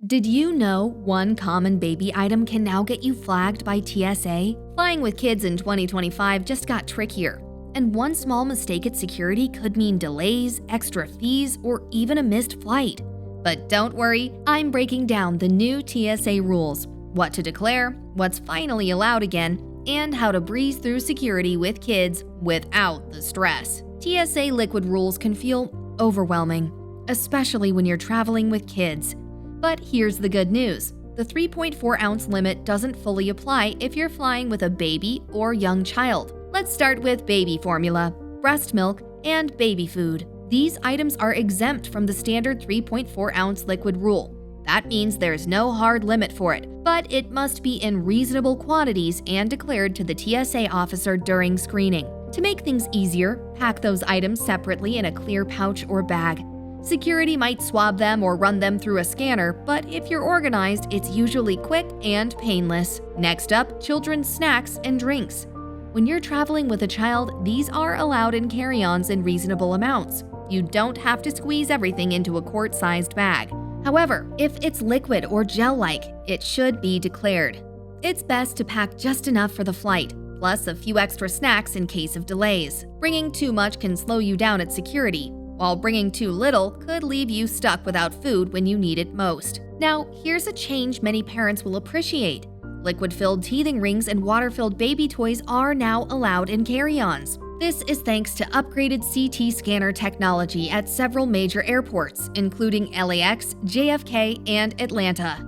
Did you know one common baby item can now get you flagged by TSA? Flying with kids in 2025 just got trickier, and one small mistake at security could mean delays, extra fees, or even a missed flight. But don't worry, I'm breaking down the new TSA rules, what to declare, what's finally allowed again, and how to breeze through security with kids without the stress. TSA liquid rules can feel overwhelming, especially when you're traveling with kids. But here's the good news. The 3.4-ounce limit doesn't fully apply if you're flying with a baby or young child. Let's start with baby formula, breast milk, and baby food. These items are exempt from the standard 3.4-ounce liquid rule. That means there's no hard limit for it, but it must be in reasonable quantities and declared to the TSA officer during screening. To make things easier, pack those items separately in a clear pouch or bag. Security might swab them or run them through a scanner, but if you're organized, it's usually quick and painless. Next up, children's snacks and drinks. When you're traveling with a child, these are allowed in carry-ons in reasonable amounts. You don't have to squeeze everything into a quart-sized bag. However, if it's liquid or gel-like, it should be declared. It's best to pack just enough for the flight, plus a few extra snacks in case of delays. Bringing too much can slow you down at security, while bringing too little could leave you stuck without food when you need it most. Now, here's a change many parents will appreciate. Liquid-filled teething rings and water-filled baby toys are now allowed in carry-ons. This is thanks to upgraded CT scanner technology at several major airports, including LAX, JFK, and Atlanta.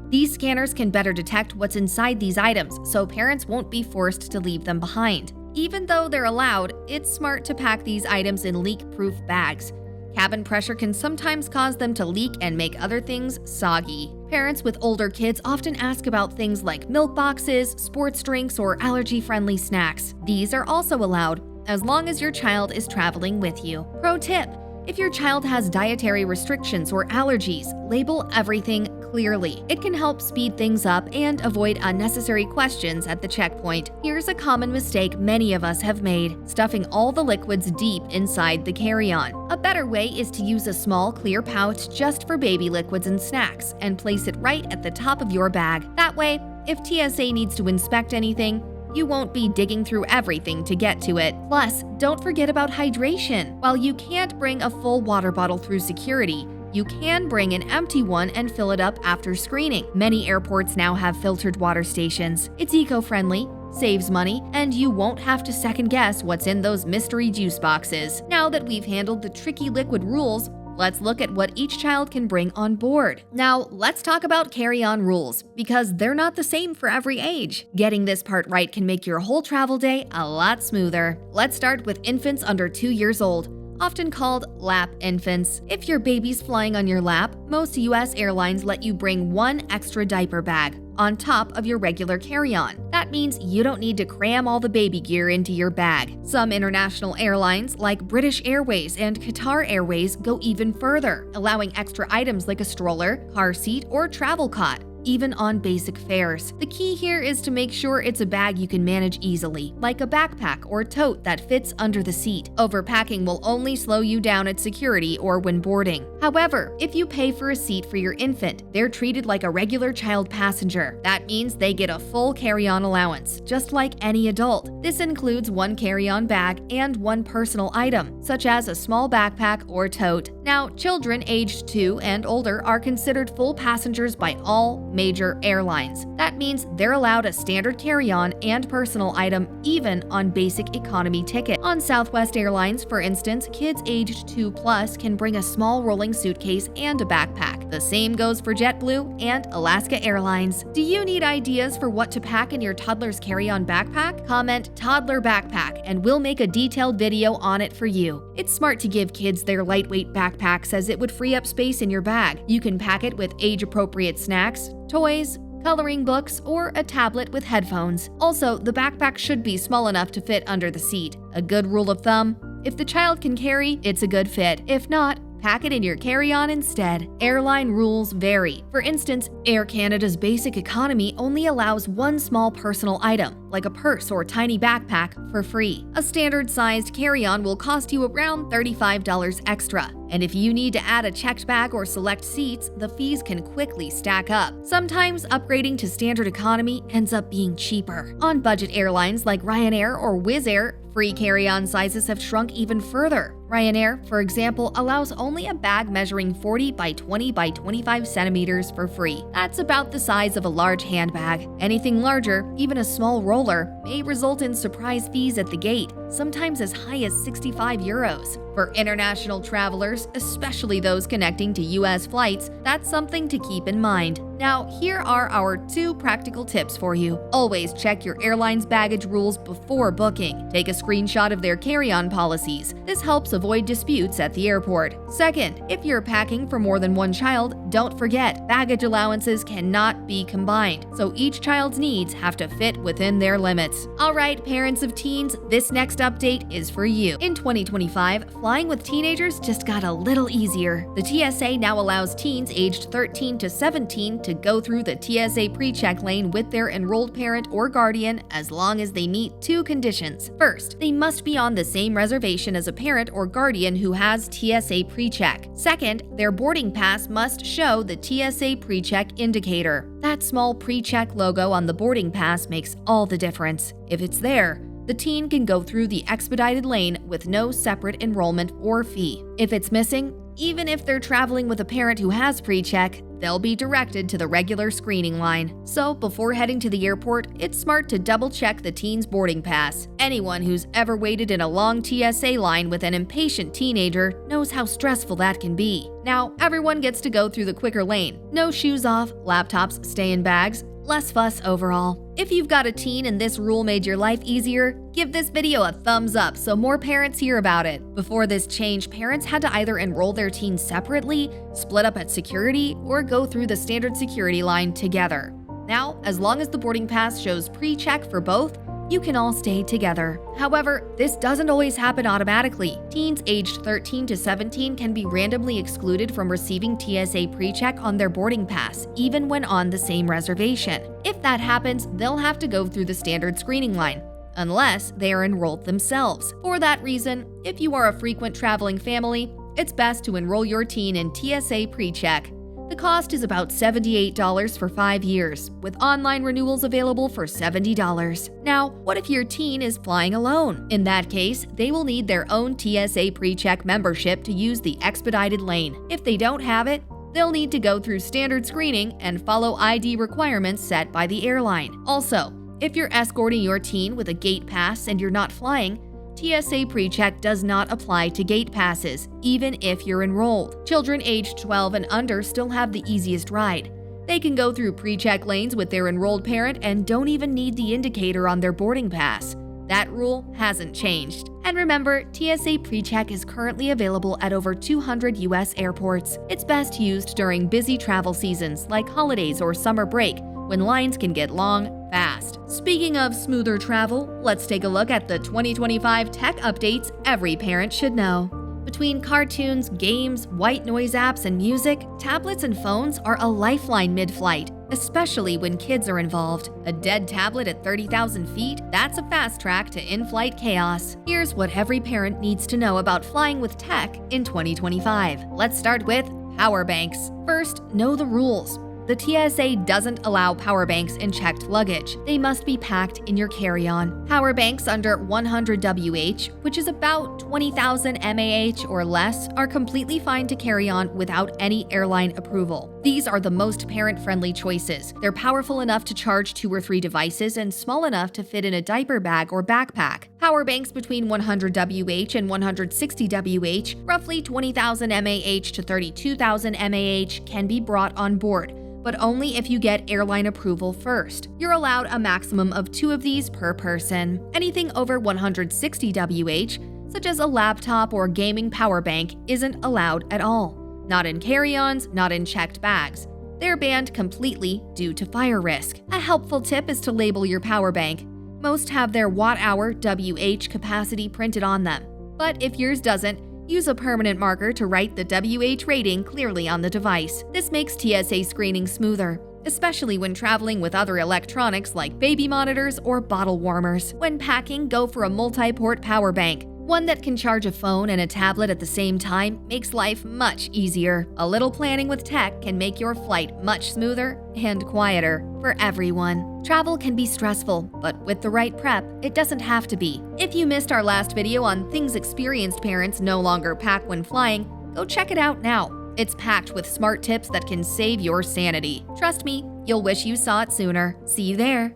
These scanners can better detect what's inside these items, so parents won't be forced to leave them behind. Even though they're allowed, it's smart to pack these items in leak-proof bags. Cabin pressure can sometimes cause them to leak and make other things soggy. Parents with older kids often ask about things like milk boxes, sports drinks, or allergy-friendly snacks. These are also allowed, as long as your child is traveling with you. Pro tip: if your child has dietary restrictions or allergies, label everything clearly. It can help speed things up and avoid unnecessary questions at the checkpoint. Here's a common mistake many of us have made: stuffing all the liquids deep inside the carry-on. A better way is to use a small clear pouch just for baby liquids and snacks and place it right at the top of your bag. That way, if TSA needs to inspect anything, you won't be digging through everything to get to it. Plus, don't forget about hydration. While you can't bring a full water bottle through security, you can bring an empty one and fill it up after screening. Many airports now have filtered water stations. It's eco-friendly, saves money, and you won't have to second-guess what's in those mystery juice boxes. Now that we've handled the tricky liquid rules, let's look at what each child can bring on board. Now, let's talk about carry-on rules, because they're not the same for every age. Getting this part right can make your whole travel day a lot smoother. Let's start with infants under 2 years old, often called lap infants. If your baby's flying on your lap, most US airlines let you bring one extra diaper bag on top of your regular carry-on. That means you don't need to cram all the baby gear into your bag. Some international airlines, like British Airways and Qatar Airways, go even further, allowing extra items like a stroller, car seat, or travel cot, even on basic fares. The key here is to make sure it's a bag you can manage easily, like a backpack or tote that fits under the seat. Overpacking will only slow you down at security or when boarding. However, if you pay for a seat for your infant, they're treated like a regular child passenger. That means they get a full carry-on allowance, just like any adult. This includes one carry-on bag and one personal item, such as a small backpack or tote. Now, children aged 2 and older are considered full passengers by all major airlines. That means they're allowed a standard carry-on and personal item even on basic economy ticket. On Southwest Airlines, for instance, kids aged 2+ can bring a small rolling suitcase and a backpack. The same goes for JetBlue and Alaska Airlines. Do you need ideas for what to pack in your toddler's carry-on backpack? Comment toddler backpack and we'll make a detailed video on it for you. It's smart to give kids their lightweight backpacks as it would free up space in your bag. You can pack it with age-appropriate snacks, toys, coloring books, or a tablet with headphones. Also, the backpack should be small enough to fit under the seat. A good rule of thumb: if the child can carry, it's a good fit. If not, Pack it in your carry-on instead. Airline rules vary. For instance, Air Canada's basic economy only allows one small personal item, like a purse or tiny backpack, for free. A standard-sized carry-on will cost you around $35 extra. And if you need to add a checked bag or select seats, the fees can quickly stack up. Sometimes upgrading to standard economy ends up being cheaper. On budget airlines like Ryanair or Wizz Air, free carry-on sizes have shrunk even further. Ryanair, for example, allows only a bag measuring 40 by 20 by 25 centimeters for free. That's about the size of a large handbag. Anything larger, even a small roller, may result in surprise fees at the gate, sometimes as high as €65. For international travelers, especially those connecting to US flights, that's something to keep in mind. Now, here are our 2 practical tips for you. Always check your airline's baggage rules before booking. Take a screenshot of their carry-on policies. This helps avoid disputes at the airport. Second, if you're packing for more than one child, don't forget, baggage allowances cannot be combined, so each child's needs have to fit within their limits. Alright, parents of teens, this next update is for you. In 2025, flying with teenagers just got a little easier. The TSA now allows teens aged 13 to 17 to go through the TSA pre-check lane with their enrolled parent or guardian as long as they meet 2 conditions. First, they must be on the same reservation as a parent or guardian who has TSA pre-check. Second, their boarding pass must show the TSA pre-check indicator. That small pre-check logo on the boarding pass makes all the difference. If it's there, the teen can go through the expedited lane with no separate enrollment or fee. If it's missing, even if they're traveling with a parent who has pre-check, they'll be directed to the regular screening line. So before heading to the airport, it's smart to double-check the teen's boarding pass. Anyone who's ever waited in a long TSA line with an impatient teenager knows how stressful that can be. Now, everyone gets to go through the quicker lane. No shoes off, laptops stay in bags, less fuss overall. If you've got a teen and this rule made your life easier, give this video a thumbs up so more parents hear about it. Before this change, parents had to either enroll their teen separately, split up at security, or go through the standard security line together. Now, as long as the boarding pass shows pre-check for both, you can all stay together. However, this doesn't always happen automatically. Teens aged 13 to 17 can be randomly excluded from receiving TSA pre-check on their boarding pass, even when on the same reservation. If that happens, they'll have to go through the standard screening line, unless they are enrolled themselves. For that reason, if you are a frequent traveling family, it's best to enroll your teen in TSA pre-check. The cost is about $78 for 5 years, with online renewals available for $70. Now, what if your teen is flying alone? In that case, they will need their own TSA pre-check membership to use the expedited lane. If they don't have it, they'll need to go through standard screening and follow ID requirements set by the airline. Also, if you're escorting your teen with a gate pass and you're not flying, TSA pre-check does not apply to gate passes, even if you're enrolled. Children aged 12 and under still have the easiest ride. They can go through pre-check lanes with their enrolled parent and don't even need the indicator on their boarding pass. That rule hasn't changed. And remember, TSA pre-check is currently available at over 200 US airports. It's best used during busy travel seasons like holidays or summer break, when lines can get long fast. Speaking of smoother travel, let's take a look at the 2025 tech updates every parent should know. Between cartoons, games, white noise apps, and music, tablets and phones are a lifeline mid-flight, especially when kids are involved. A dead tablet at 30,000 feet? That's a fast track to in-flight chaos. Here's what every parent needs to know about flying with tech in 2025. Let's start with power banks. First, know the rules. The TSA doesn't allow power banks in checked luggage. They must be packed in your carry-on. Power banks under 100 WH, which is about 20,000 mAh or less, are completely fine to carry on without any airline approval. These are the most parent-friendly choices. They're powerful enough to charge 2 or 3 devices and small enough to fit in a diaper bag or backpack. Power banks between 100 WH and 160 WH, roughly 20,000 mAh to 32,000 mAh, can be brought on board, but only if you get airline approval first. You're allowed a maximum of 2 of these per person. Anything over 160 WH, such as a laptop or gaming power bank, isn't allowed at all. Not in carry-ons, not in checked bags. They're banned completely due to fire risk. A helpful tip is to label your power bank. Most have their watt-hour WH capacity printed on them, but if yours doesn't, Use a permanent marker to write the WH rating clearly on the device. This makes TSA screening smoother, especially when traveling with other electronics like baby monitors or bottle warmers. When packing, go for a multi-port power bank. One that can charge a phone and a tablet at the same time makes life much easier. A little planning with tech can make your flight much smoother and quieter for everyone. Travel can be stressful, but with the right prep, it doesn't have to be. If you missed our last video on things experienced parents no longer pack when flying, go check it out now. It's packed with smart tips that can save your sanity. Trust me, you'll wish you saw it sooner. See you there.